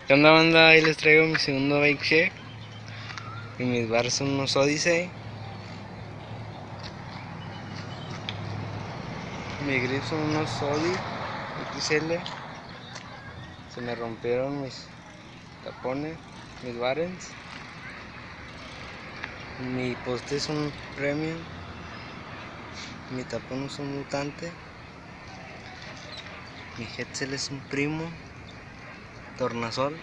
¿Qué onda, banda? Ahí les traigo mi segundo bike check. Y mis bars son unos Odyssey. Mi grip son unos Sodi XL. Se me rompieron mis tapones, mis barrens. Mi poste es un Premium. Mi tapón es un Mutante. Mi headset es un Primo Tornasol.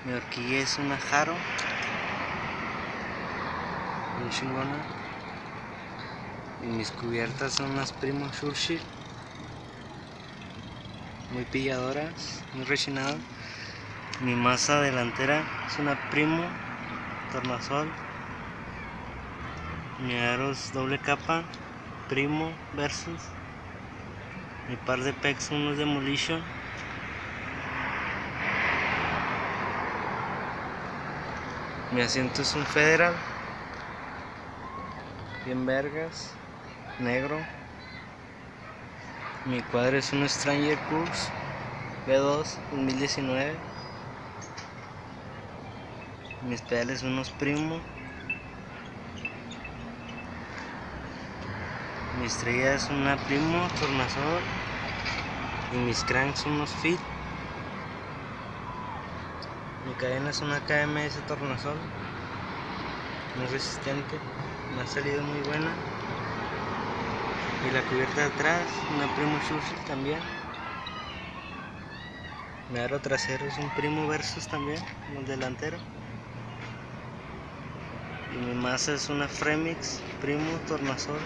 Mi horquilla es una Haro, muy chingona. Y mis cubiertas son unas Primo Churchill, muy pilladoras, muy rechinadas. Mi masa delantera es una Primo Tornasol. Mi aro es doble capa Primo Versus. Mi par de pegs son unos Demolition. Mi asiento es un Federal, bien vergas, negro. Mi cuadro es un Stranger Curse V2 2019. Mis pedales son unos Primo. Mi estrella es una Primo Tornasol. Y mis cranks son unos Fit. Mi cadena es una KMS Tornasol, muy resistente, me ha salido muy buena. Y la cubierta de atrás, una Primo Churchill también. Mi aro trasero es un Primo Versus también, el delantero. Y mi masa es una Fremix Primo Tornasol,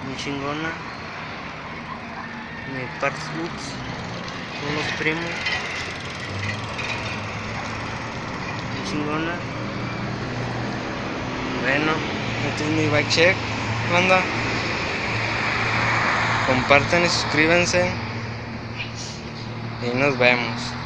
muy chingona. Mi parts loops son unos Primo, chingona. Bueno, este es mi bike check, banda. Compartan y suscríbanse y nos vemos.